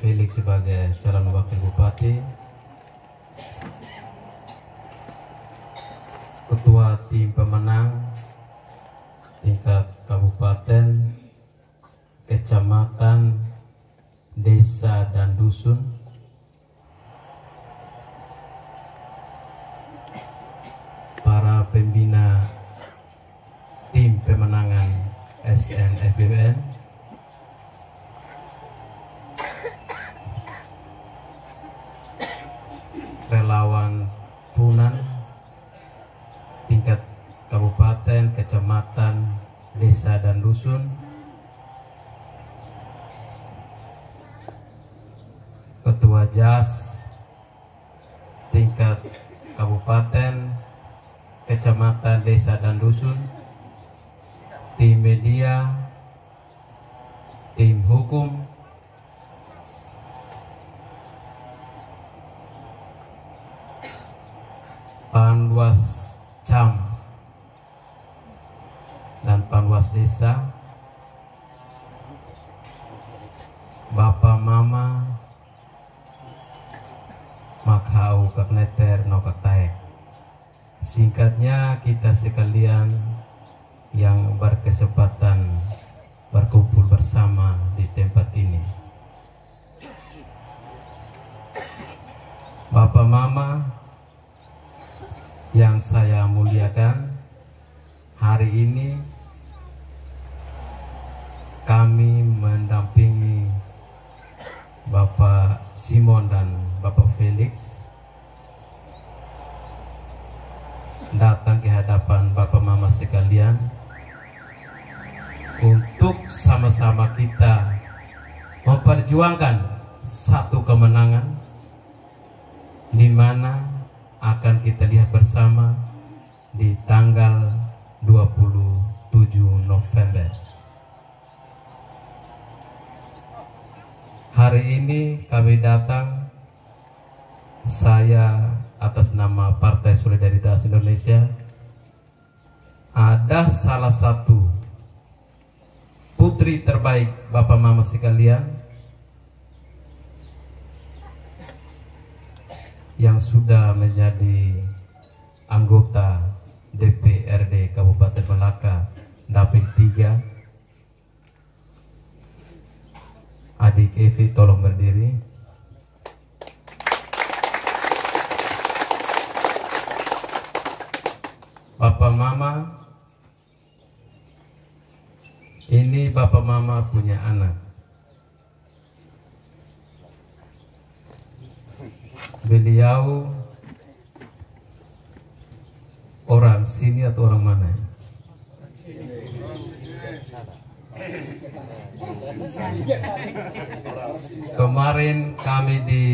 Felix sebagai calon wakil bupati, ketua tim pemenang tingkat kabupaten, kecamatan, desa dan dusun, para pembina tim pemenangan SNFBN, relawan Punan tingkat kabupaten, kecamatan, desa dan dusun, ketua JAS tingkat kabupaten, kecamatan, desa dan dusun, tim media, tim hukum, Panwas Cam dan Panwas Desa, Bapak Mama Makhau Kakneter Nokataek. Singkatnya, kita sekalian yang berkesempatan berkumpul bersama di tempat ini. Bapak Mama yang saya muliakan, hari ini kami mendampingi Bapak Simon dan Bapak Felix datang ke hadapan Bapak Mama sekalian untuk sama-sama kita memperjuangkan satu kemenangan di mana akan kita lihat bersama di tanggal 27 November. Hari ini kami datang, saya atas nama Partai Solidaritas Indonesia, ada salah satu putri terbaik Bapak Mama sekalian yang sudah menjadi anggota DPRD Kabupaten Malaka Dapil 3. Adik Evi tolong berdiri. Bapak Mama, ini Bapak Mama punya anak. Beliau orang sini atau orang mana? Kemarin kami di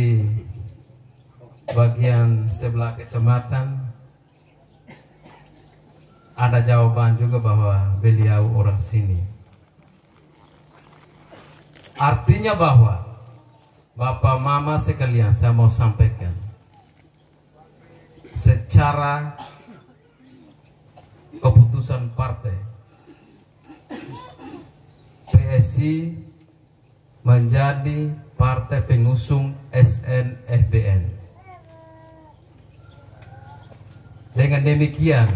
bagian sebelah kecamatan ada jawaban juga bahwa beliau orang sini. Artinya bahwa Bapak Mama sekalian, saya mau sampaikan secara keputusan partai, PSI menjadi partai pengusung SNFBN. Dengan demikian,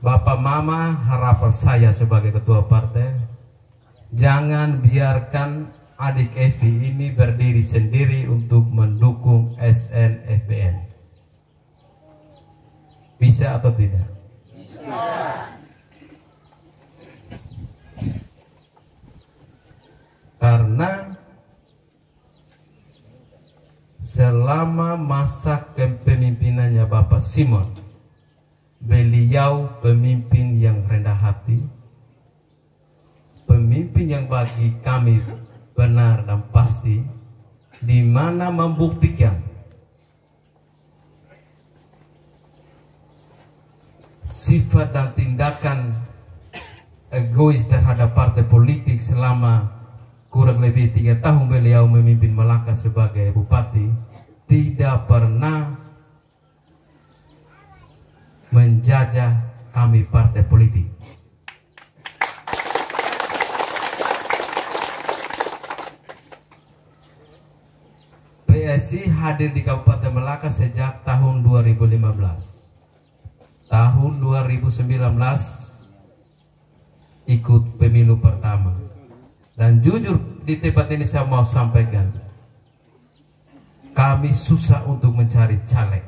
Bapak Mama, harapan saya sebagai ketua partai, jangan biarkan adik Evi ini berdiri sendiri untuk mendukung SNFBN. Bisa atau tidak? Bisa. Karena selama masa kepemimpinannya Bapak Simon, beliau pemimpin yang rendah hati, pemimpin yang bagi kami benar dan pasti, di mana membuktikan sifat dan tindakan egois terhadap partai politik selama kurang lebih 3 tahun beliau memimpin Malaka sebagai bupati, tidak pernah menjajah kami partai politik. PSI hadir di Kabupaten Melaka sejak tahun 2015. Tahun 2019 ikut pemilu pertama. Dan jujur di tempat ini saya mau sampaikan, kami susah untuk mencari caleg.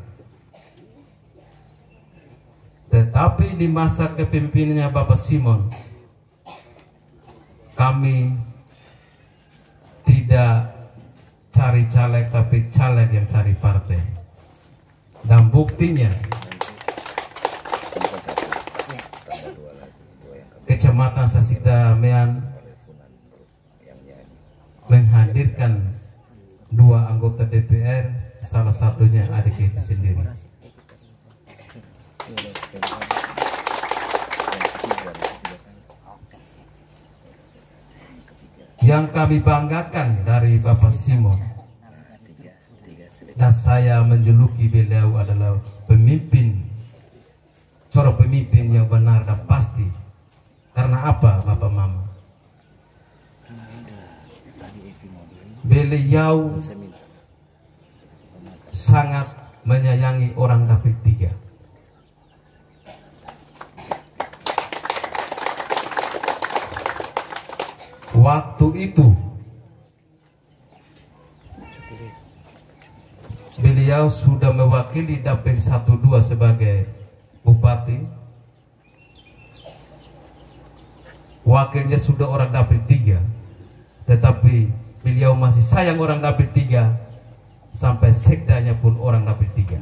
Tetapi di masa kepemimpinannya Bapak Simon, kami tidak cari caleg, tapi caleg yang cari partai. Dan buktinya, Kecamatan Sasita Mean menghadirkan 2 anggota DPR, salah satunya adik itu sendiri. Yang kami banggakan dari Bapak Simon, dan saya menjuluki beliau adalah pemimpin, seorang pemimpin yang benar dan pasti. Karena apa, Bapak Mama? Beliau sangat menyayangi orang Dapil 3. Waktu itu beliau sudah mewakili Dapil 1-2 sebagai bupati. Wakilnya sudah orang Dapil 3, tetapi beliau masih sayang orang Dapil 3, sampai sekdanya pun orang Dapil 3.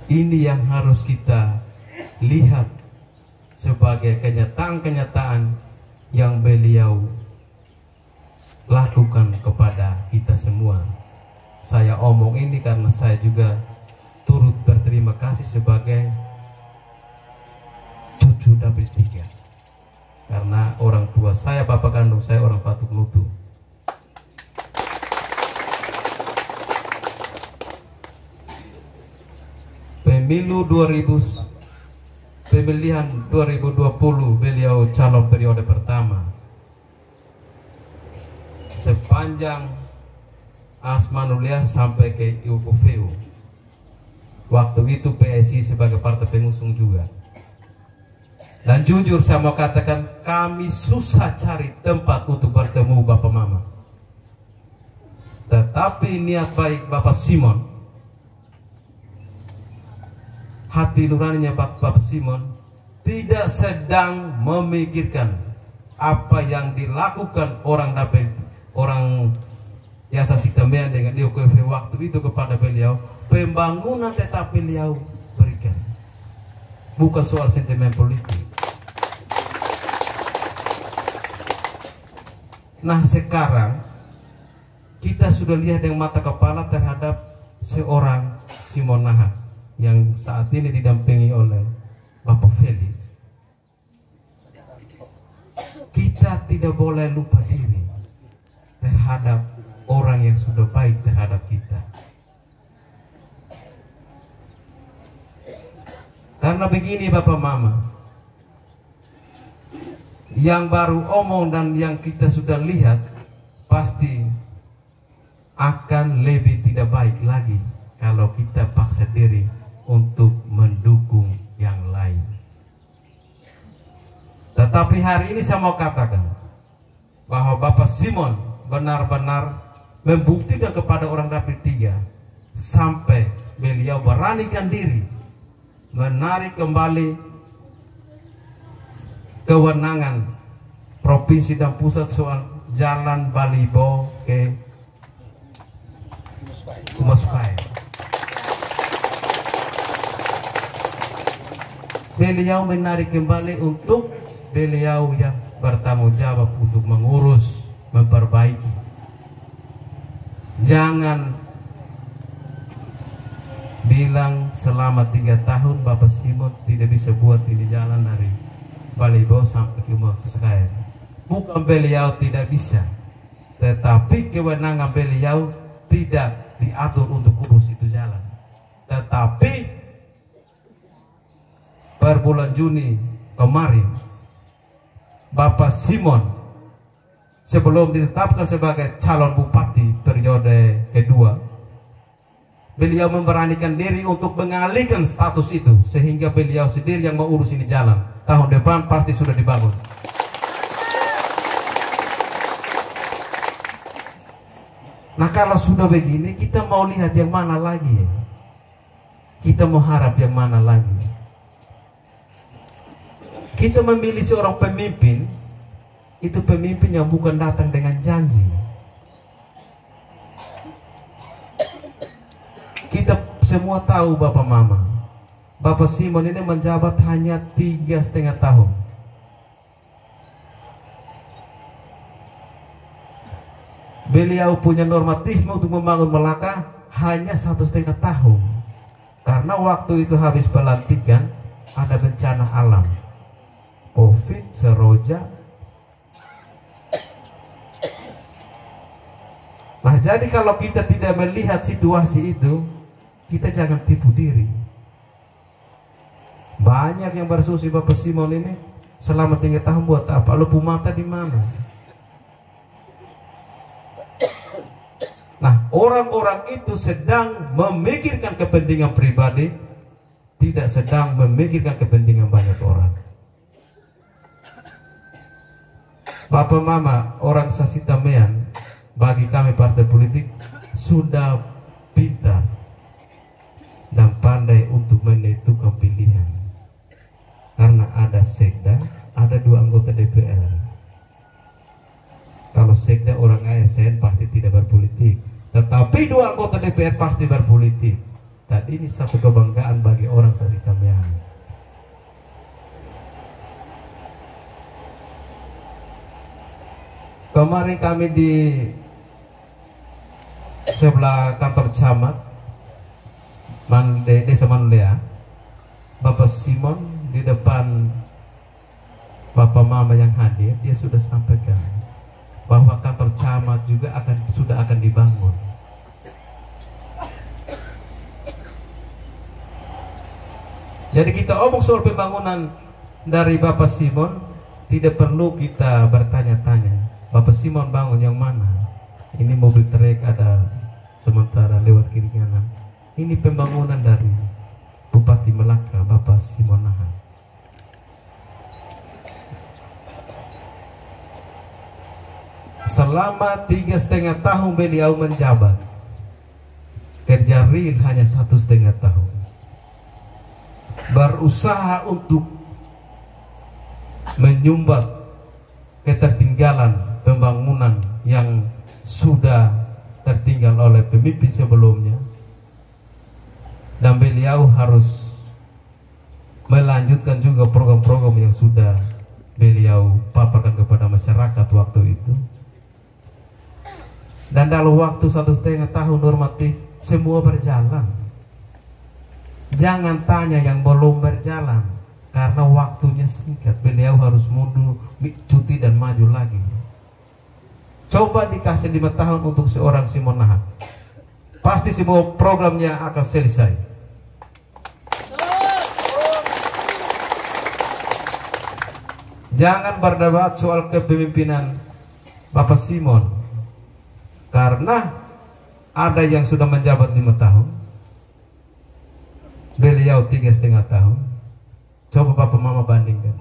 Ini yang harus kita lihat sebagai kenyataan-kenyataan yang beliau lakukan kepada kita semua. Saya omong ini karena saya juga turut berterima kasih sebagai cucu Dapil 3, karena orang tua saya, bapak kandung saya, orang Fatuk Nutu. Pemilihan 2020 beliau calon periode pertama. Sepanjang Asmanulia sampai ke UPVU. Waktu itu PSI sebagai partai pengusung juga. Dan jujur saya mau katakan, kami susah cari tempat untuk bertemu Bapak Mama. Tetapi niat baik Bapak Simon, hati nuraninya Bapak Simon, tidak sedang memikirkan apa yang dilakukan orang Dapil, orang Sasita Mean dengan DOKV waktu itu kepada beliau. Pembangunan tetap beliau berikan, bukan soal sentimen politik. Nah, sekarang kita sudah lihat dengan mata kepala terhadap seorang Simon Nahat yang saat ini didampingi oleh Bapak Felix. Kita tidak boleh lupa diri terhadap orang yang sudah baik terhadap kita. Karena begini Bapak Mama, yang baru omong dan yang kita sudah lihat pasti akan lebih tidak baik lagi kalau kita paksa diri untuk mendukung yang lain. Tetapi hari ini saya mau katakan bahwa Bapak Simon benar-benar membuktikan kepada orang Dapil 3 sampai beliau beranikan diri menarik kembali kewenangan provinsi dan pusat soal jalan Balibo ke Kumasukaya. Beliau menarik kembali untuk beliau yang bertanggung jawab untuk mengurus, memperbaiki. Jangan bilang selama 3 tahun Bapak Simon tidak bisa buat ini jalan dari Balibo sampai ke Kumasukaya. Bukan beliau tidak bisa, tetapi kewenangan beliau tidak diatur untuk urus itu jalan. Tetapi per bulan Juni kemarin Bapak Simon sebelum ditetapkan sebagai calon bupati periode kedua, beliau memberanikan diri untuk mengalihkan status itu, sehingga beliau sendiri yang mengurus ini jalan. Tahun depan pasti sudah dibangun. Nah, kalau sudah begini, kita mau lihat yang mana lagi? Kita mau harap yang mana lagi? Kita memilih seorang pemimpin, itu pemimpin yang bukan datang dengan janji. Kita semua tahu Bapak Mama, Bapak Simon ini menjabat hanya 3,5 tahun. Beliau punya normatifme untuk membangun Melaka hanya 1,5 tahun. Karena waktu itu habis pelantikan, ada bencana alam, COVID, seroja. Nah, jadi kalau kita tidak melihat situasi itu, kita jangan tipu diri. Banyak yang bersusi Bapak Simon ini selama 3 tahun buat apa? Lupu mata di mana? Nah, orang-orang itu sedang memikirkan kepentingan pribadi, tidak sedang memikirkan kepentingan banyak orang. Bapak Mama, orang Sasitamean, bagi kami partai politik sudah pintar dan pandai untuk menentukan pilihan. Karena ada sekda, ada 2 anggota DPR. Kalau sekda orang ASN pasti tidak berpolitik, tetapi 2 anggota DPR pasti berpolitik. Dan ini satu kebanggaan bagi orang Sasitamean. Kemarin kami di sebelah kantor camat Desa Manulea, Bapak Simon di depan Bapak Mama yang hadir, dia sudah sampaikan bahwa kantor camat juga sudah akan dibangun. Jadi kita omong soal pembangunan dari Bapak Simon, tidak perlu kita bertanya-tanya Bapak Simon bangun yang mana. Ini mobil trek ada sementara lewat kiri kanan. Ini pembangunan dari Bupati Melaka, Bapak Simon Nahan. Selama 3,5 tahun beliau menjabat, kerja real hanya 1,5 tahun. Berusaha untuk menyumbat ketertinggalan pembangunan yang sudah tertinggal oleh pemimpin sebelumnya, dan beliau harus melanjutkan juga program-program yang sudah beliau paparkan kepada masyarakat waktu itu. Dan dalam waktu 1,5 tahun normatif semua berjalan. Jangan tanya yang belum berjalan, karena waktunya singkat. Beliau harus mundur, cuti dan maju lagi. Coba dikasih 5 tahun untuk seorang Simon Nahan, pasti semua programnya akan selesai. Jangan berdebat soal kepemimpinan Bapak Simon, karena ada yang sudah menjabat 5 tahun, beliau 3,5 tahun. Coba Bapak Mama bandingkan.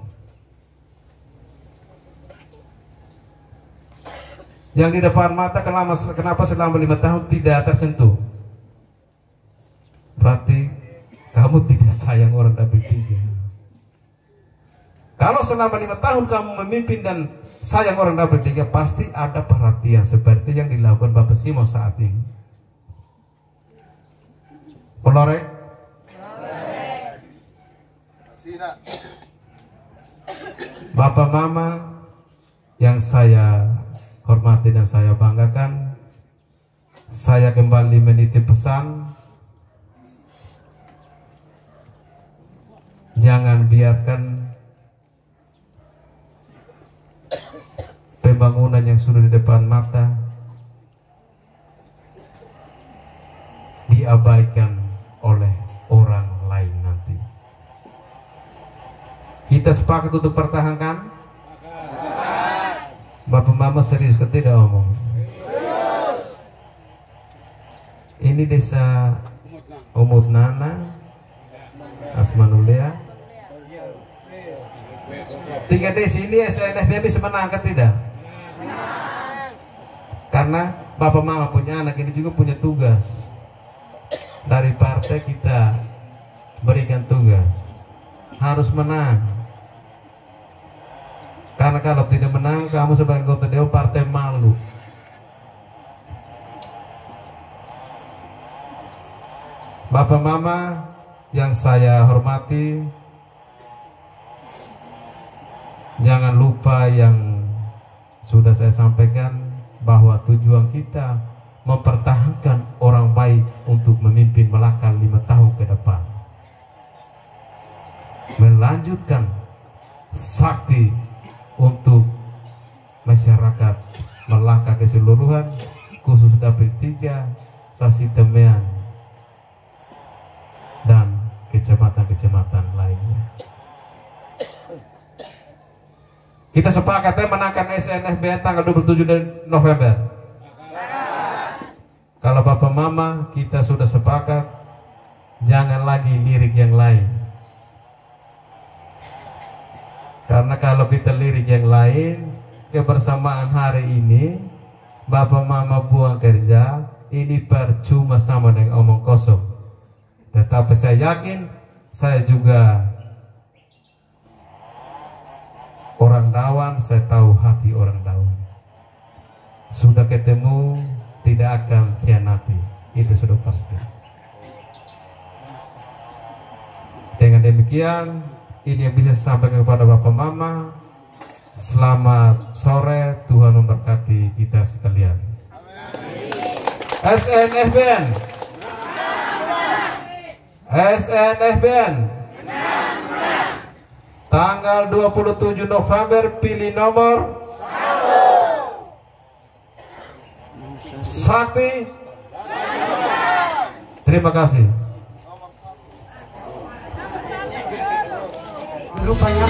Yang di depan mata kenapa selama 5 tahun tidak tersentuh? Berarti kamu tidak sayang orang dapil 3. Kalau selama 5 tahun kamu memimpin dan sayang orang dapil 3, pasti ada perhatian seperti yang dilakukan Bapak Simon saat ini. Pelorek. Bapak Mama yang saya hormati dan saya banggakan, saya kembali menitip pesan, jangan biarkan pembangunan yang sudah di depan mata diabaikan oleh orang lain nanti. Kita sepakat untuk pertahankan. Bapak Mama serius ke tidak omong? Ini desa Umut Nana, Asmanulea. 3 desa ini SNFB bisa menang ke tidak? Karena Bapak Mama punya anak, ini juga punya tugas. Dari partai kita berikan tugas, harus menang. Karena kalau tidak menang, kamu sebagai anggota dewan partai malu. Bapak Mama yang saya hormati, jangan lupa yang sudah saya sampaikan, bahwa tujuan kita mempertahankan orang baik untuk memimpin Melaka 5 tahun ke depan, melanjutkan sakti untuk masyarakat Melaka keseluruhan, khusus Dapil 3, Sasitemean, dan kecamatan-kecamatan lainnya. Kita sepakat menangkan SNFBN tanggal 27 November. Kalau Bapak Mama kita sudah sepakat, jangan lagi lirik yang lain. Karena kalau kita lirik yang lain, kebersamaan hari ini Bapak Mama buang kerja, ini percuma sama dengan omong kosong. Tetapi saya yakin, saya juga orang Dawan, saya tahu hati orang Dawan. Sudah ketemu, tidak akan khianati, itu sudah pasti. Dengan demikian, ini yang bisa saya sampaikan kepada Bapak Mama. Selamat sore, Tuhan memberkati kita sekalian. SNFBN, SNFBN, tanggal 27 November pilih nomor 1. Sakti. Terima kasih. Rupanya